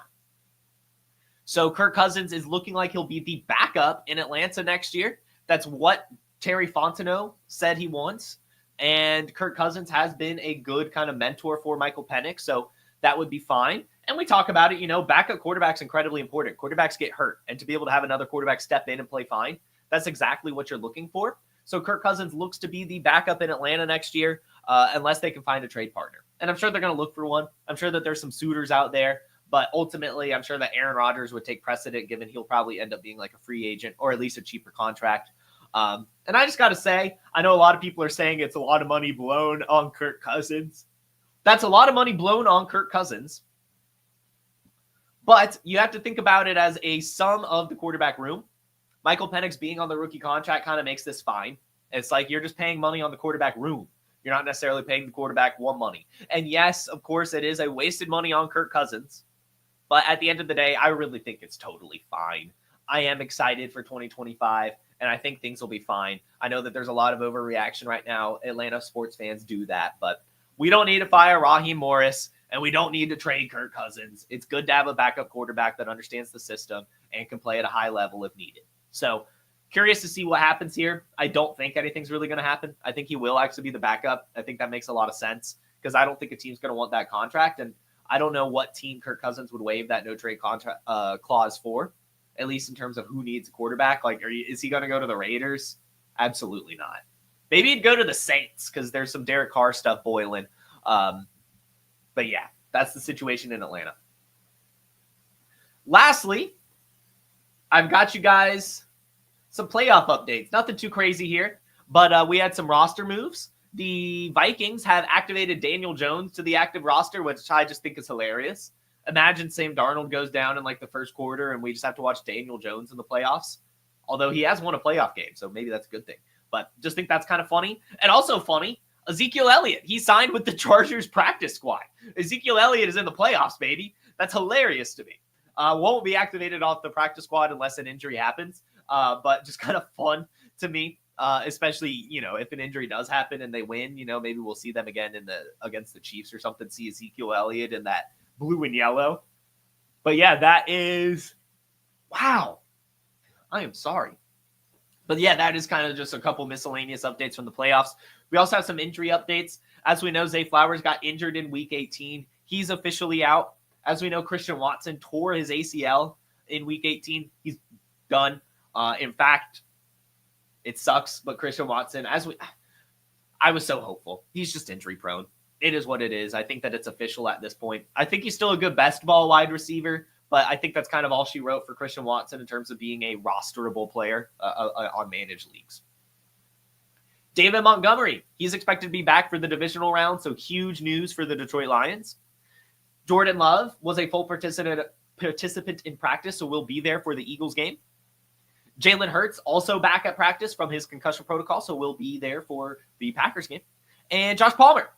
So Kirk Cousins is looking like he'll be the backup in Atlanta next year. That's what Terry Fontenot said he wants. And Kirk Cousins has been a good kind of mentor for Michael Penix. So that would be fine. And we talk about it, backup quarterback's incredibly important. Quarterbacks get hurt. And to be able to have another quarterback step in and play fine, that's exactly what you're looking for. So Kirk Cousins looks to be the backup in Atlanta next year, unless they can find a trade partner. And I'm sure they're going to look for one. I'm sure that there's some suitors out there. But ultimately, I'm sure that Aaron Rodgers would take precedent, given he'll probably end up being like a free agent or at least a cheaper contract. And I just got to say, I know a lot of people are saying it's a lot of money blown on Kirk Cousins. That's a lot of money blown on Kirk Cousins. But you have to think about it as a sum of the quarterback room. Michael Penix being on the rookie contract kind of makes this fine. It's like you're just paying money on the quarterback room. You're not necessarily paying the quarterback one money. And yes, of course, it is a wasted money on Kirk Cousins. But at the end of the day, I really think it's totally fine. I am excited for 2025, and I think things will be fine. I know that there's a lot of overreaction right now. Atlanta sports fans do that, but we don't need to fire Raheem Morris. And we don't need to trade Kirk Cousins. It's good to have a backup quarterback that understands the system and can play at a high level if needed. So curious to see what happens here. I don't think anything's really going to happen. I think he will actually be the backup. I think that makes a lot of sense because I don't think a team's going to want that contract. And I don't know what team Kirk Cousins would waive that no trade contract clause for, at least in terms of who needs a quarterback. Like, is he going to go to the Raiders? Absolutely not. Maybe he'd go to the Saints because there's some Derek Carr stuff boiling. But yeah, that's the situation in Atlanta. Lastly, I've got you guys some playoff updates. Nothing too crazy here, but we had some roster moves. The Vikings have activated Daniel Jones to the active roster, which I just think is hilarious. Imagine Sam Darnold goes down in like the first quarter and we just have to watch Daniel Jones in the playoffs. Although he has won a playoff game, so maybe that's a good thing. But just think that's kind of funny. And also funny, Ezekiel Elliott, he signed with the Chargers practice squad. Ezekiel Elliott is in the playoffs, baby. That's hilarious to me. Won't be activated off the practice squad unless an injury happens. But just kind of fun to me, especially, if an injury does happen and they win, maybe we'll see them again against the Chiefs or something, see Ezekiel Elliott in that blue and yellow. But yeah, that is, wow. I am sorry. But yeah, that is kind of just a couple miscellaneous updates from the playoffs. We also have some injury updates. As we know, Zay Flowers got injured in Week 18. He's officially out. As we know, Christian Watson tore his ACL in Week 18. He's done. In fact, it sucks, but Christian Watson, I was so hopeful. He's just injury prone. It is what it is. I think that it's official at this point. I think he's still a good best ball wide receiver, but I think that's kind of all she wrote for Christian Watson in terms of being a rosterable player on managed leagues. David Montgomery, he's expected to be back for the divisional round, so huge news for the Detroit Lions. Jordan Love was a full participant in practice, so will be there for the Eagles game. Jalen Hurts also back at practice from his concussion protocol, so will be there for the Packers game. And Josh Palmer,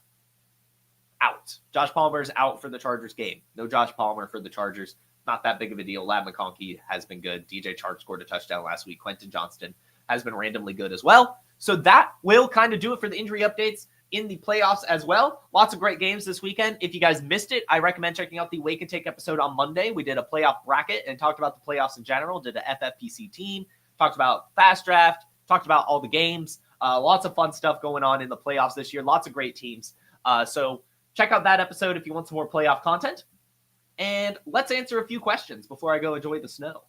out. Josh Palmer is out for the Chargers game. No Josh Palmer for the Chargers. Not that big of a deal. Ladd McConkey has been good. DJ Chark scored a touchdown last week. Quentin Johnston has been randomly good as well. So that will kind of do it for the injury updates in the playoffs as well. Lots of great games this weekend. If you guys missed it, I recommend checking out the Wake and Take episode on Monday. We did a playoff bracket and talked about the playoffs in general, did an FFPC team, talked about fast draft, talked about all the games. Lots of fun stuff going on in the playoffs this year. Lots of great teams. So check out that episode if you want some more playoff content. And let's answer a few questions before I go enjoy the snow.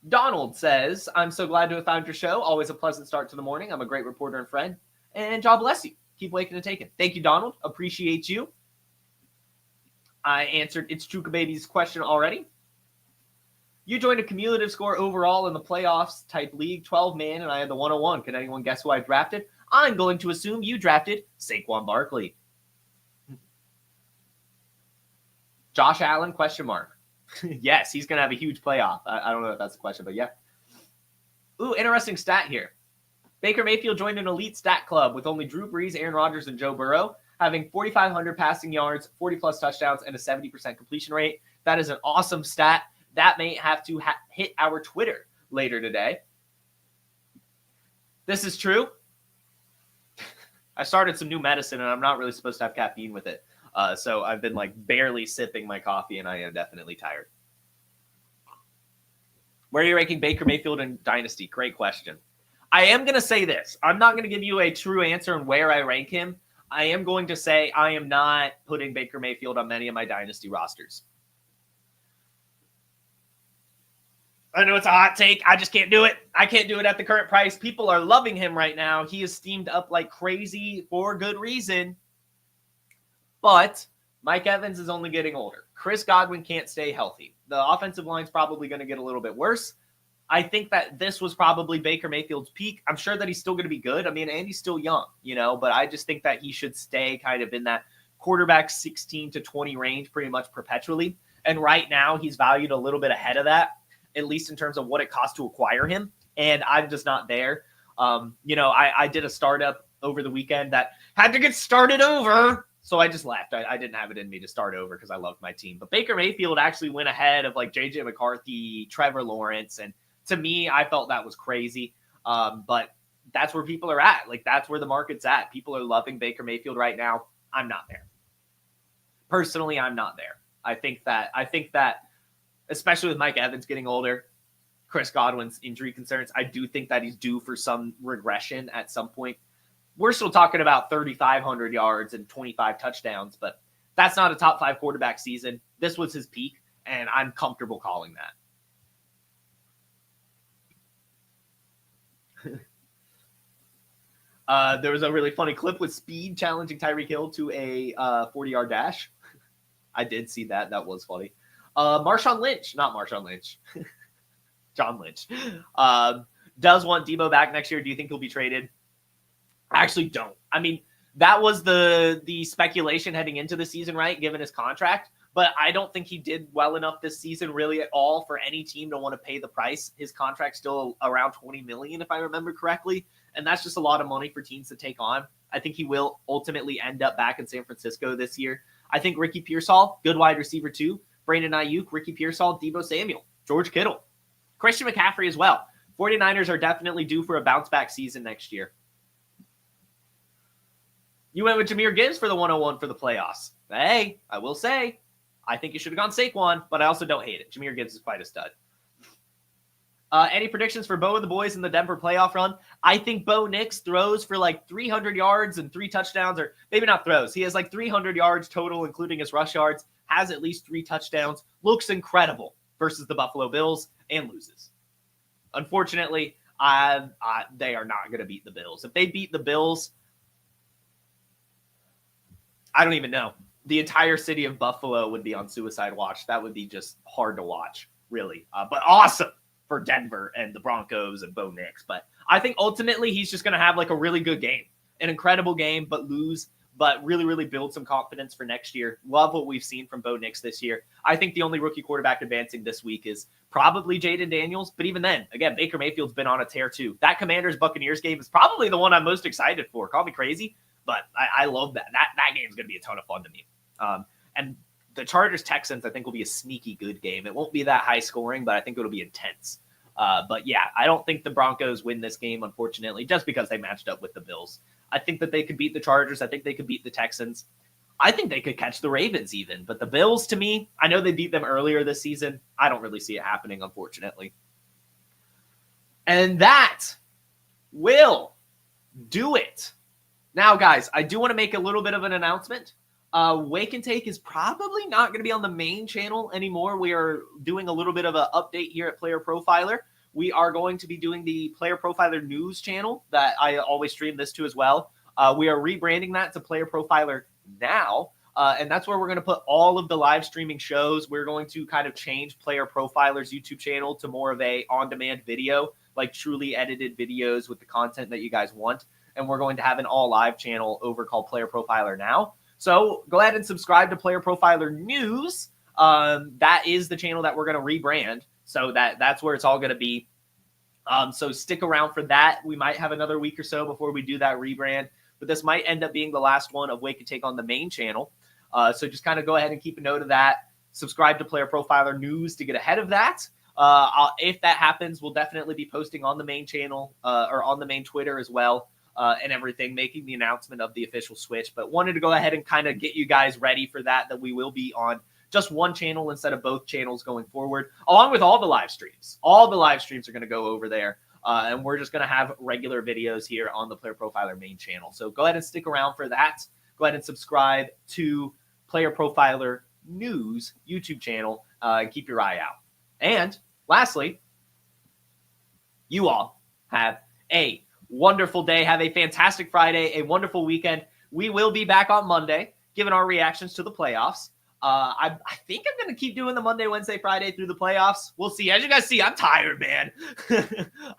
Donald says, I'm so glad to have found your show. Always a pleasant start to the morning. I'm a great reporter and friend. And God bless you. Keep waking and taking. Thank you, Donald. Appreciate you. I answered It's Chuka Baby's question already. You joined a cumulative score overall in the playoffs type league, 12-man, and I had the 101. Can anyone guess who I drafted? I'm going to assume you drafted Saquon Barkley. Josh Allen, question mark. Yes, he's going to have a huge playoff. I don't know if that's the question, but yeah. Ooh, interesting stat here. Baker Mayfield joined an elite stat club with only Drew Brees, Aaron Rodgers, and Joe Burrow, having 4,500 passing yards, 40-plus touchdowns, and a 70% completion rate. That is an awesome stat. That may have to hit our Twitter later today. This is true. I started some new medicine, and I'm not really supposed to have caffeine with it. So I've been barely sipping my coffee, and I am definitely tired. Where are you ranking Baker Mayfield in Dynasty? Great question. I am going to say this. I'm not going to give you a true answer on where I rank him. I am going to say I am not putting Baker Mayfield on many of my Dynasty rosters. I know it's a hot take. I just can't do it. I can't do it at the current price. People are loving him right now. He is steamed up like crazy for good reason. But Mike Evans is only getting older. Chris Godwin can't stay healthy. The offensive line's probably going to get a little bit worse. I think that this was probably Baker Mayfield's peak. I'm sure that he's still going to be good. I mean, Andy's still young, but I just think that he should stay kind of in that quarterback 16 to 20 range pretty much perpetually. And right now he's valued a little bit ahead of that, at least in terms of what it costs to acquire him. And I'm just not there. I did a startup over the weekend that had to get started over. So I just left. I didn't have it in me to start over because I loved my team. But Baker Mayfield actually went ahead of J.J. McCarthy, Trevor Lawrence, and To me, I felt that was crazy. But that's where people are at. Like, that's where the market's at. People are loving Baker Mayfield right now. I'm not there. Personally, I'm not there. I think that, especially with Mike Evans getting older, Chris Godwin's injury concerns, I do think that he's due for some regression at some point. We're still talking about 3,500 yards and 25 touchdowns, but that's not a top 5 quarterback season. This was his peak, and I'm comfortable calling that. There was a really funny clip with Speed challenging Tyreek Hill to a 40-yard dash. I did see that. That was funny. John Lynch, does want Debo back next year. Do you think he'll be traded? I actually don't. I mean, that was the speculation heading into the season, right, given his contract. But I don't think he did well enough this season really at all for any team to want to pay the price. His contract's still around $20 million, if I remember correctly. And that's just a lot of money for teams to take on. I think he will ultimately end up back in San Francisco this year. I think Ricky Pearsall, good wide receiver too. Brandon Ayuk, Ricky Pearsall, Deebo Samuel, George Kittle, Christian McCaffrey as well. 49ers are definitely due for a bounce-back season next year. You went with Jahmyr Gibbs for the 101 for the playoffs. Hey, I will say, I think you should have gone Saquon, but I also don't hate it. Jahmyr Gibbs is quite a stud. Any predictions for Bo and the boys in the Denver playoff run? I think Bo Nix throws for like 300 yards and 3 touchdowns, or maybe not throws. He has like 300 yards total, including his rush yards, has at least 3 touchdowns, looks incredible versus the Buffalo Bills, and loses. Unfortunately, they are not going to beat the Bills. If they beat the Bills, I don't even know. The entire city of Buffalo would be on suicide watch. That would be just hard to watch, really. But awesome for Denver and the Broncos and Bo Nix. But I think ultimately he's just going to have like a really good game, an incredible game, but lose, but really, really build some confidence for next year. Love what we've seen from Bo Nix this year. I think the only rookie quarterback advancing this week is probably Jaden Daniels. But even then, again, Baker Mayfield's been on a tear too. That Commanders-Buccaneers game is probably the one I'm most excited for. Call me crazy, but I love that. That game is going to be a ton of fun to me. And the Chargers-Texans, I think, will be a sneaky good game. It won't be that high scoring, but I think it'll be intense. But yeah, I don't think the Broncos win this game, unfortunately, just because they matched up with the Bills. I think that they could beat the Chargers. I think they could beat the Texans. I think they could catch the Ravens even. But the Bills, to me, I know they beat them earlier this season. I don't really see it happening, unfortunately. And that will do it. Now, guys, I do want to make a little bit of an announcement. Wake and Take is probably not going to be on the main channel anymore. We are doing a little bit of an update here at Player Profiler. We are going to be doing the Player Profiler news channel that I always stream this to as well. We are rebranding that to Player Profiler now, and that's where we're going to put all of the live streaming shows. We're going to kind of change Player Profiler's YouTube channel to more of a on-demand video, like truly edited videos with the content that you guys want. And we're going to have an all-live channel over called Player Profiler now. So go ahead and subscribe to Player Profiler News. That is the channel that we're going to rebrand. So that's where it's all going to be. So stick around for that. We might have another week or so before we do that rebrand. But this might end up being the last one of Wake and Take on the main channel. So just kind of go ahead and keep a note of that. Subscribe to Player Profiler News to get ahead of that. If that happens, we'll definitely be posting on the main channel or on the main Twitter as well. And everything, making the announcement of the official switch. But wanted to go ahead and kind of get you guys ready for that we will be on just one channel instead of both channels going forward, along with all the live streams. All the live streams are going to go over there, and we're just going to have regular videos here on the Player Profiler main channel. So go ahead and stick around for that. Go ahead and subscribe to Player Profiler News YouTube channel and keep your eye out. And lastly, you all have a wonderful day. Have a fantastic Friday, a wonderful weekend. We will be back on Monday, giving our reactions to the playoffs. I think I'm going to keep doing the Monday, Wednesday, Friday through the playoffs. We'll see. As you guys see, I'm tired, man.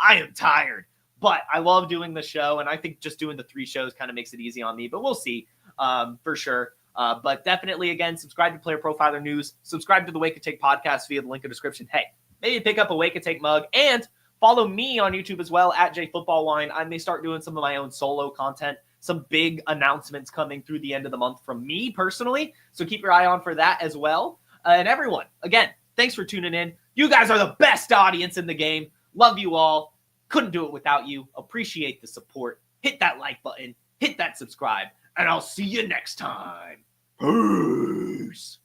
I am tired. But I love doing the show, and I think just doing the 3 shows kind of makes it easy on me. But we'll see for sure. But definitely, again, subscribe to Player Profiler News. Subscribe to the Wake and Take podcast via the link in the description. Hey, maybe pick up a Wake and Take mug. And follow me on YouTube as well, at JFootballWine. I may start doing some of my own solo content, some big announcements coming through the end of the month from me personally. So keep your eye on for that as well. And everyone, again, thanks for tuning in. You guys are the best audience in the game. Love you all. Couldn't do it without you. Appreciate the support. Hit that like button. Hit that subscribe. And I'll see you next time. Peace.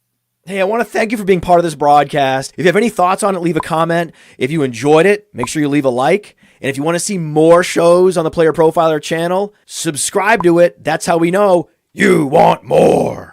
Hey, I want to thank you for being part of this broadcast. If you have any thoughts on it, leave a comment. If you enjoyed it, make sure you leave a like. And if you want to see more shows on the Player Profiler channel, subscribe to it. That's how we know you want more.